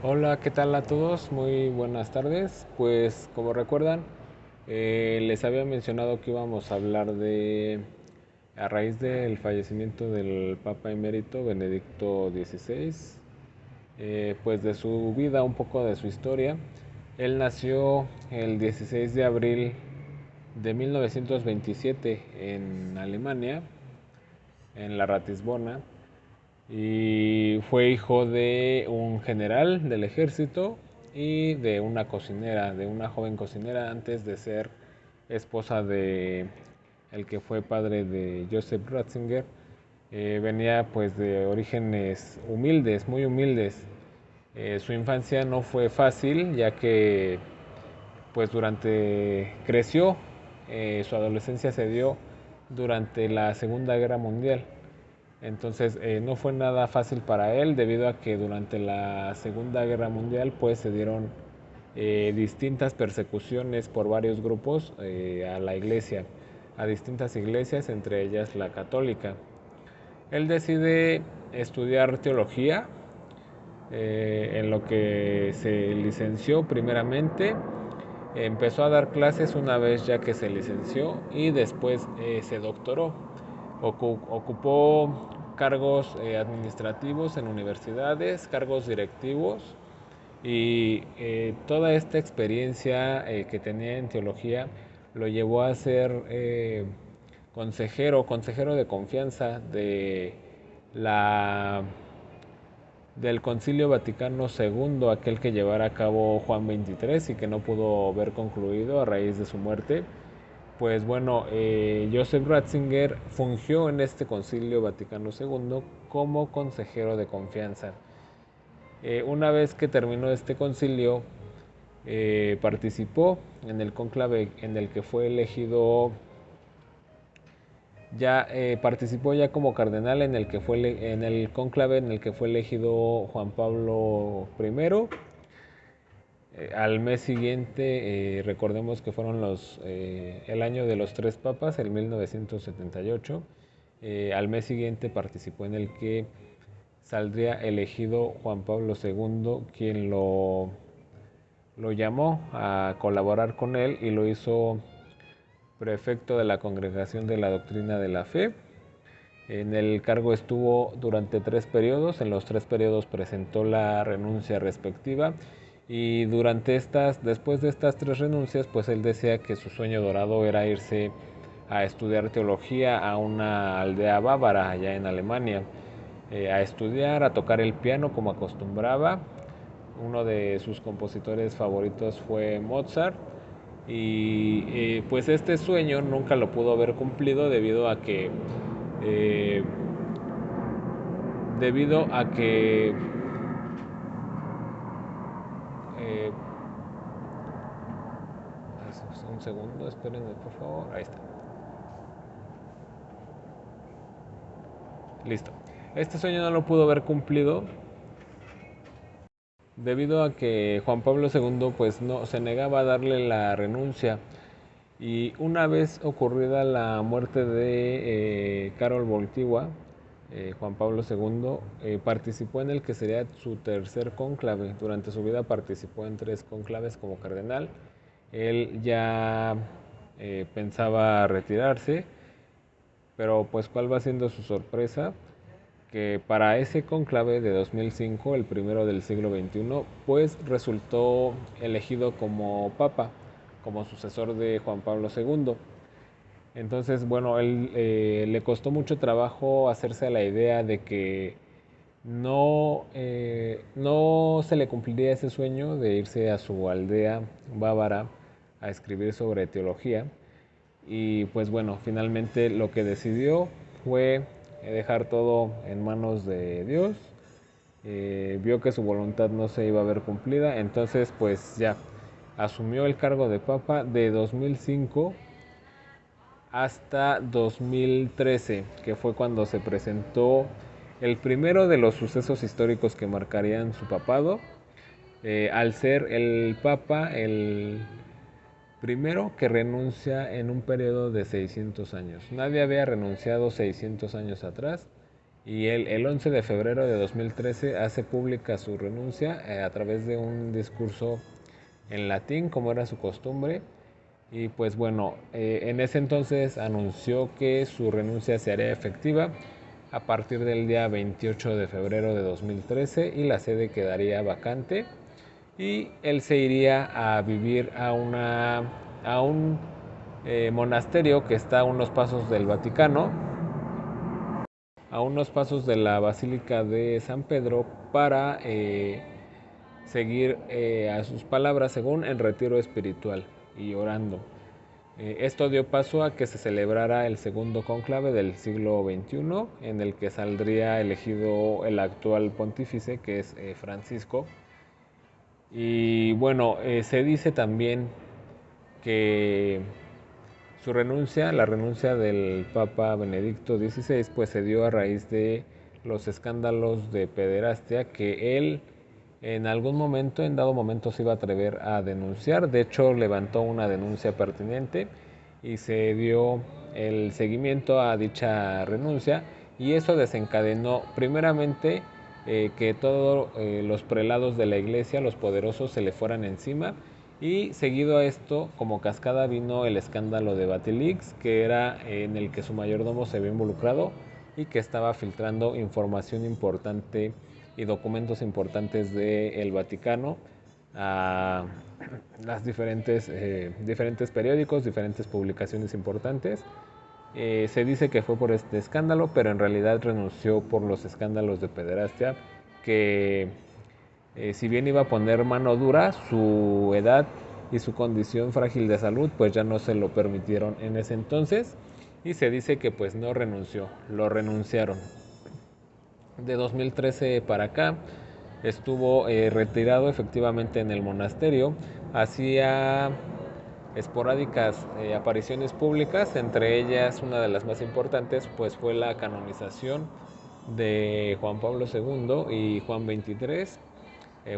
Hola, ¿qué tal a todos? Muy buenas tardes. Pues como recuerdan, les había mencionado que íbamos a hablar a raíz del fallecimiento del Papa Emérito Benedicto XVI, pues de su vida, un poco de su historia. Él nació el 16 de abril de 1927 en Alemania, en la Ratisbona, y fue hijo de un general del ejército y de una cocinera, de una joven cocinera antes de ser esposa de el que fue padre de Joseph Ratzinger. Venía pues de orígenes humildes, muy humildes. Su infancia no fue fácil, ya que pues durante creció, su adolescencia se dio durante la Segunda Guerra Mundial. Entonces no fue nada fácil para él debido a que durante la Segunda Guerra Mundial pues se dieron distintas persecuciones por varios grupos a la iglesia, a distintas iglesias, entre ellas la católica. Él decide estudiar teología, en lo que se licenció primeramente. Empezó a dar clases una vez ya que se licenció y después se doctoró. Ocupó cargos administrativos en universidades, cargos directivos, y toda esta experiencia que tenía en teología lo llevó a ser consejero de confianza la del Concilio Vaticano II, aquel que llevara a cabo Juan XXIII y que no pudo ver concluido a raíz de su muerte. Pues bueno, Joseph Ratzinger fungió en este Concilio Vaticano II como consejero de confianza. Una vez que terminó este concilio, participó en el cónclave en el que fue elegido, ya participó ya como cardenal en el cónclave en el que fue elegido Juan Pablo I. Al mes siguiente, recordemos que fueron el año de los tres papas, el 1978. Al mes siguiente participó en el que saldría elegido Juan Pablo II, quien lo llamó a colaborar con él y lo hizo prefecto de la Congregación de la Doctrina de la Fe. En el cargo estuvo durante 3 periodos, en los 3 periodos presentó la renuncia respectiva y después de estas 3 renuncias, pues él decía que su sueño dorado era irse a estudiar teología a una aldea bávara allá en Alemania, a estudiar, a tocar el piano como acostumbraba. Uno de sus compositores favoritos fue Mozart y pues este sueño nunca lo pudo haber cumplido eh, debido a que eh, un segundo, espérenme por favor, ahí está, listo. Este sueño no lo pudo haber cumplido debido a que Juan Pablo II pues no se negaba a darle la renuncia. Y una vez ocurrida la muerte de Karol Wojtyła, Juan Pablo II participó en el que sería su tercer cónclave. Durante su vida participó en 3 cónclaves como cardenal. Él ya pensaba retirarse, pero pues cuál va siendo su sorpresa, que para ese cónclave de 2005, el primero del siglo XXI, pues resultó elegido como papa, como sucesor de Juan Pablo II. Entonces, bueno, él le costó mucho trabajo hacerse a la idea de que no se le cumpliría ese sueño de irse a su aldea bávara a escribir sobre teología. Y pues bueno, finalmente lo que decidió fue dejar todo en manos de Dios. Vio que su voluntad no se iba a ver cumplida, entonces pues ya asumió el cargo de papa de 2005 hasta 2013, que fue cuando se presentó el primero de los sucesos históricos que marcarían su papado, al ser el papa el primero que renuncia en un periodo de 600 años. Nadie había renunciado 600 años atrás y él el 11 de febrero de 2013 hace pública su renuncia a través de un discurso en latín, como era su costumbre. Y pues bueno, en ese entonces anunció que su renuncia se haría efectiva a partir del día 28 de febrero de 2013 y la sede quedaría vacante y él se iría a vivir a un monasterio que está a unos pasos del Vaticano, a unos pasos de la Basílica de San Pedro para seguir a sus palabras según el retiro espiritual y orando. Esto dio paso a que se celebrara el segundo cónclave del siglo XXI, en el que saldría elegido el actual pontífice, que es Francisco. Y bueno, se dice también que su renuncia, la renuncia del Papa Benedicto XVI, pues se dio a raíz de los escándalos de pederastia que él en algún momento, en dado momento, se iba a atrever a denunciar. De hecho, levantó una denuncia pertinente y se dio el seguimiento a dicha renuncia y eso desencadenó primeramente que todos los prelados de la iglesia, los poderosos, se le fueran encima y seguido a esto, como cascada, vino el escándalo de Batilix, que era en el que su mayordomo se había involucrado y que estaba filtrando información importante y documentos importantes del Vaticano a las diferentes periódicos, diferentes publicaciones importantes. Se dice que fue por este escándalo, pero en realidad renunció por los escándalos de pederastia, que si bien iba a poner mano dura, su edad y su condición frágil de salud pues ya no se lo permitieron en ese entonces y se dice que pues no renunció, lo renunciaron. De 2013 para acá estuvo retirado efectivamente en el monasterio, hacía esporádicas apariciones públicas, entre ellas una de las más importantes pues fue la canonización de Juan Pablo II y Juan XXIII.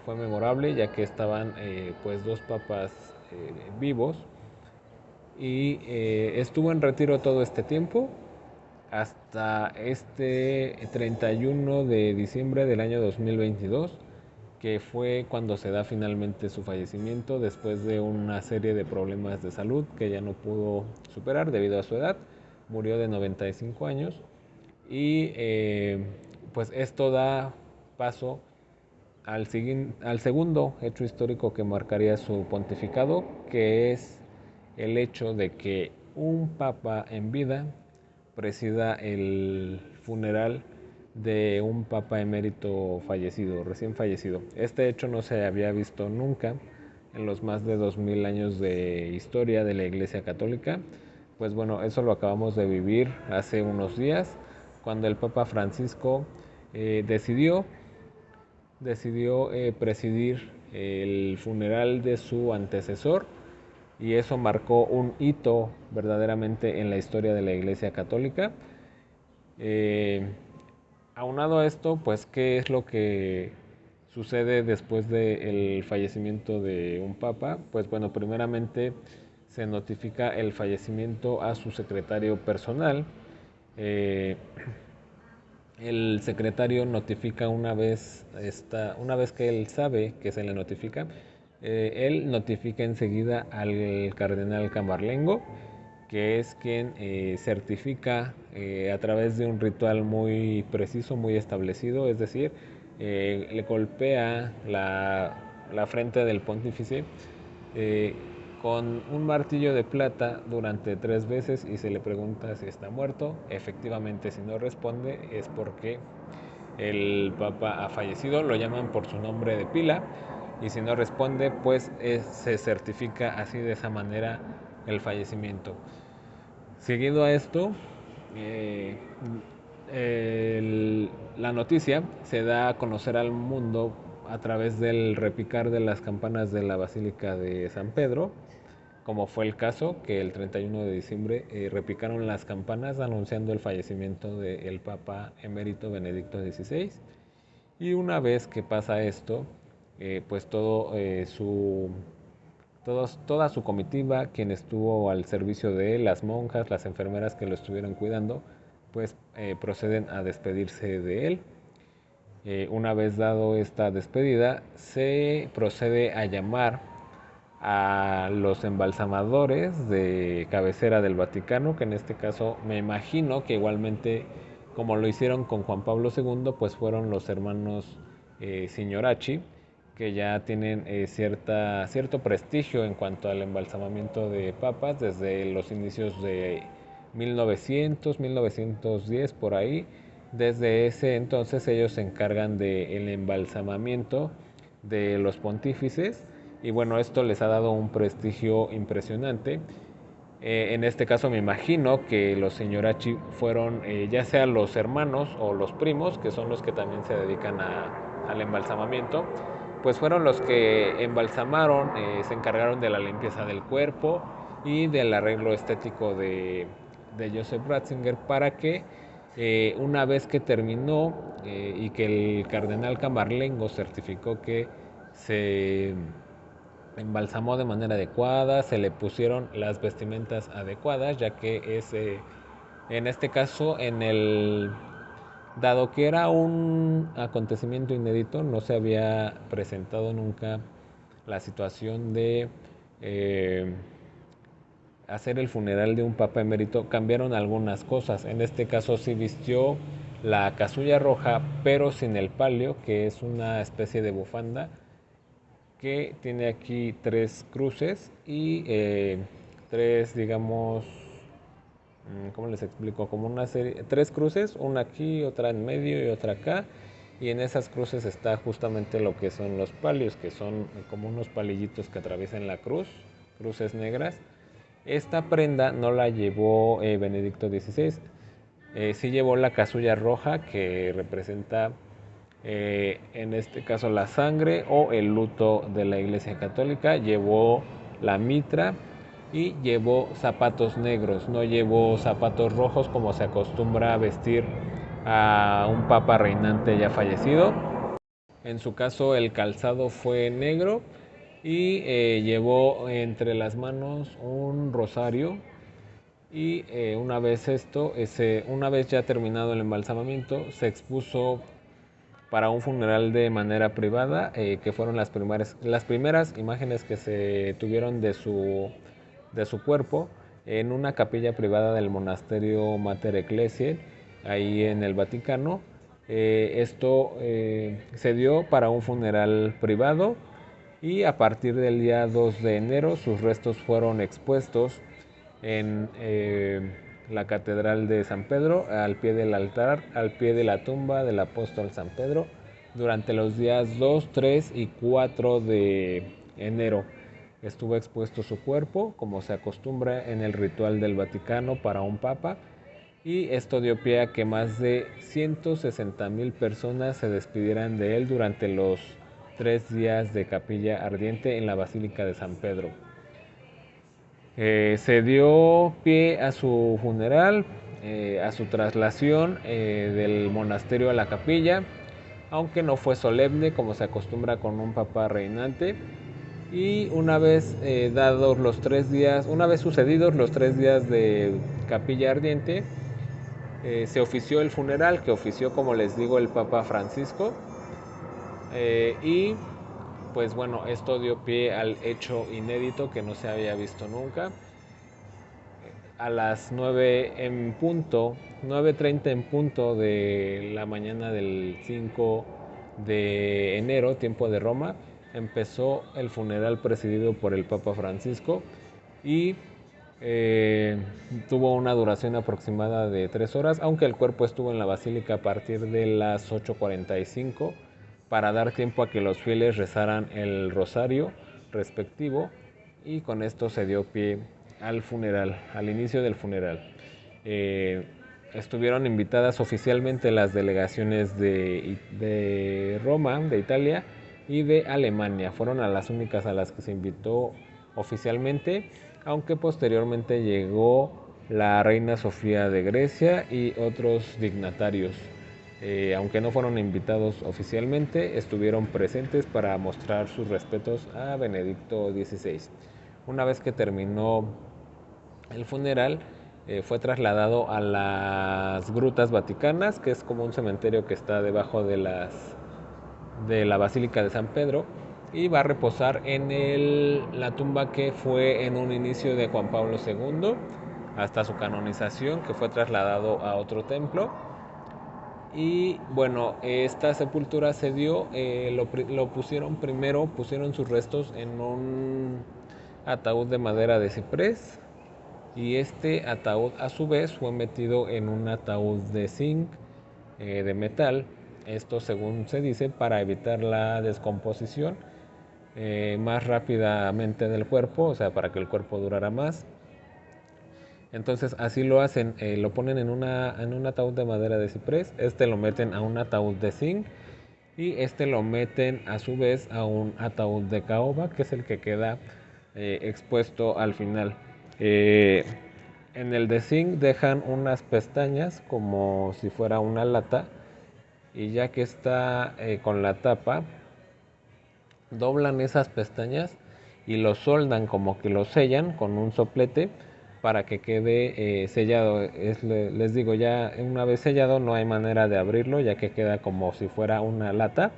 Fue memorable ya que estaban pues dos papas vivos y estuvo en retiro todo este tiempo hasta este 31 de diciembre del año 2022, que fue cuando se da finalmente su fallecimiento después de una serie de problemas de salud que ya no pudo superar debido a su edad. Murió de 95 años y pues esto da paso al segundo hecho histórico que marcaría su pontificado, que es el hecho de que un papa en vida presida el funeral de un papa emérito fallecido, recién fallecido. Este hecho no se había visto nunca en los más de 2000 años de historia de la Iglesia Católica. Pues bueno, eso lo acabamos de vivir hace unos días, cuando el Papa Francisco decidió presidir el funeral de su antecesor y eso marcó un hito verdaderamente en la historia de la Iglesia Católica. Eh, Aunado a esto, pues, ¿qué es lo que sucede después del fallecimiento de un papa? Pues bueno, primeramente se notifica el fallecimiento a su secretario personal. Eh, el secretario notifica una vez que él sabe que se le notifica, él notifica enseguida al cardenal Camarlengo, que es quien certifica a través de un ritual muy preciso, muy establecido, es decir, le golpea la frente del pontífice eh, con un martillo de plata durante 3 veces y se le pregunta si está muerto. Efectivamente, si no responde es porque el papa ha fallecido, lo llaman por su nombre de pila y si no responde pues se certifica así de esa manera el fallecimiento. Seguido a esto, eh, la noticia se da a conocer al mundo a través del repicar de las campanas de la Basílica de San Pedro, como fue el caso que el 31 de diciembre repicaron las campanas anunciando el fallecimiento del Papa emérito Benedicto XVI. Y una vez que pasa esto, pues toda su comitiva, quien estuvo al servicio de él, las monjas, las enfermeras que lo estuvieron cuidando, pues proceden a despedirse de él. Una vez dado esta despedida, se procede a llamar a los embalsamadores de cabecera del Vaticano, que en este caso me imagino que igualmente como lo hicieron con Juan Pablo II, pues fueron los hermanos Signorachi, que ya tienen cierto prestigio en cuanto al embalsamamiento de papas desde los inicios de 1900, 1910 por ahí. Desde ese entonces ellos se encargan del embalsamamiento de los pontífices y bueno, esto les ha dado un prestigio impresionante. En este caso me imagino que los Signorachi fueron ya sea los hermanos o los primos, que son los que también se dedican al embalsamamiento, pues fueron los que embalsamaron, se encargaron de la limpieza del cuerpo y del arreglo estético de Joseph Ratzinger para que una vez que terminó y que el cardenal Camarlengo certificó que se embalsamó de manera adecuada, se le pusieron las vestimentas adecuadas, ya que es, en este caso, dado que era un acontecimiento inédito, no se había presentado nunca la situación de hacer el funeral de un papa emérito, cambiaron algunas cosas. En este caso sí vistió la casulla roja, pero sin el palio, que es una especie de bufanda que tiene aquí 3 cruces y 3, digamos, ¿cómo les explico? Como una serie, 3 cruces, una aquí, otra en medio y otra acá. Y en esas cruces está justamente lo que son los palios, que son como unos palillitos que atraviesan la cruz, cruces negras. Esta prenda no la llevó Benedicto XVI, sí llevó la casulla roja que representa en este caso la sangre o el luto de la Iglesia Católica, llevó la mitra y llevó zapatos negros, no llevó zapatos rojos como se acostumbra a vestir a un papa reinante ya fallecido. En su caso el calzado fue negro y llevó entre las manos un rosario y una vez ya terminado el embalsamamiento, se expuso para un funeral de manera privada, que fueron las primeras imágenes que se tuvieron de su cuerpo en una capilla privada del monasterio Mater Ecclesiae, ahí en el Vaticano. Esto se dio para un funeral privado y a partir del día 2 de enero sus restos fueron expuestos en la Catedral de San Pedro, al pie del altar, al pie de la tumba del apóstol San Pedro, durante los días 2, 3 y 4 de enero. Estuvo expuesto su cuerpo, como se acostumbra en el ritual del Vaticano para un papa, y esto dio pie a que más de 160,000 personas se despidieran de él durante los 3 días de capilla ardiente en la Basílica de San Pedro. Se dio pie a su funeral, a su traslación del monasterio a la capilla, aunque no fue solemne como se acostumbra con un papa reinante. Y una vez dados los 3 días, una vez sucedidos los 3 días de capilla ardiente, se ofició el funeral, que ofició, como les digo, el Papa Francisco. Y pues bueno, esto dio pie al hecho inédito que no se había visto nunca. A las 9 en punto, 9:30 en punto de la mañana del 5 de enero, tiempo de Roma, empezó el funeral presidido por el Papa Francisco y tuvo una duración aproximada de 3 horas, aunque el cuerpo estuvo en la basílica a partir de las 8:45 para dar tiempo a que los fieles rezaran el rosario respectivo, y con esto se dio pie al funeral, al inicio del funeral. Estuvieron invitadas oficialmente las delegaciones de Roma, de Italia y de Alemania. Fueron a las únicas a las que se invitó oficialmente, aunque posteriormente llegó la reina Sofía de Grecia y otros dignatarios. Aunque no fueron invitados oficialmente, estuvieron presentes para mostrar sus respetos a Benedicto XVI. Una vez que terminó el funeral, fue trasladado a las Grutas Vaticanas, que es como un cementerio que está debajo de la Basílica de San Pedro, y va a reposar en la tumba que fue en un inicio de Juan Pablo II hasta su canonización, que fue trasladado a otro templo. Y bueno, esta sepultura se dio, lo pusieron primero, pusieron sus restos en un ataúd de madera de ciprés, y este ataúd a su vez fue metido en un ataúd de zinc, de metal. Esto, según se dice, para evitar la descomposición más rápidamente del cuerpo, o sea, para que el cuerpo durara más. Entonces así lo hacen, lo ponen en un ataúd de madera de ciprés, lo meten a un ataúd de zinc, y lo meten a su vez a un ataúd de caoba, que es el que queda expuesto al final. En el de zinc dejan unas pestañas como si fuera una lata, y ya que está con la tapa, doblan esas pestañas y lo soldan, como que lo sellan con un soplete para que quede sellado. Les digo, ya una vez sellado no hay manera de abrirlo, ya que queda como si fuera una lata,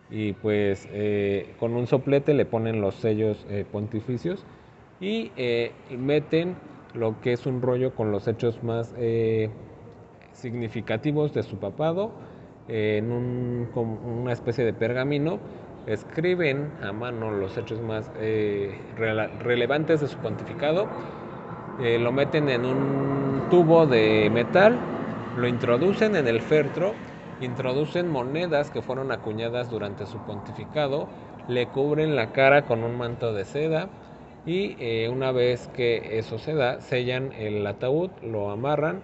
y pues con un soplete le ponen los sellos pontificios, y meten lo que es un rollo con los hechos más significativos de su papado en una especie de pergamino. Escriben a mano los hechos más relevantes de su pontificado, lo meten en un tubo de metal, lo introducen en el féretro, introducen monedas que fueron acuñadas durante su pontificado, le cubren la cara con un manto de seda, y una vez que eso se da, sellan el ataúd, lo amarran,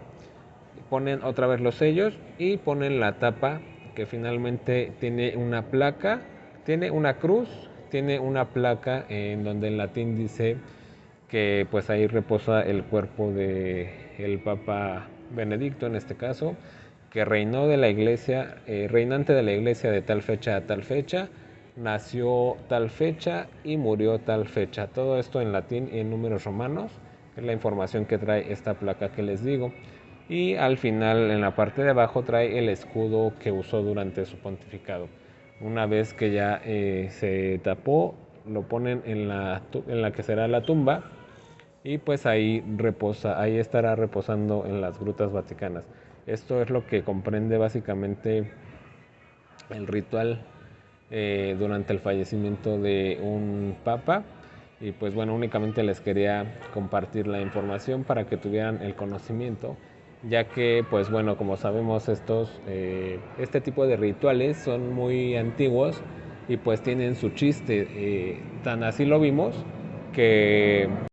ponen otra vez los sellos y ponen la tapa, que finalmente tiene una placa, tiene una cruz, tiene una placa en donde en latín dice que pues ahí reposa el cuerpo de el Papa Benedicto, en este caso, que reinó de la iglesia, reinante de la iglesia de tal fecha a tal fecha, nació tal fecha y murió tal fecha. Todo esto en latín y en números romanos, es la información que trae esta placa que les digo. Y al final, en la parte de abajo, trae el escudo que usó durante su pontificado. Una vez que ya se tapó, lo ponen en la que será la tumba, y pues ahí reposa, ahí estará reposando en las Grutas Vaticanas. Esto es lo que comprende básicamente el ritual durante el fallecimiento de un papa. Y pues bueno, únicamente les quería compartir la información para que tuvieran el conocimiento, ya que pues bueno, como sabemos, este tipo de rituales son muy antiguos y pues tienen su chiste, tan así lo vimos que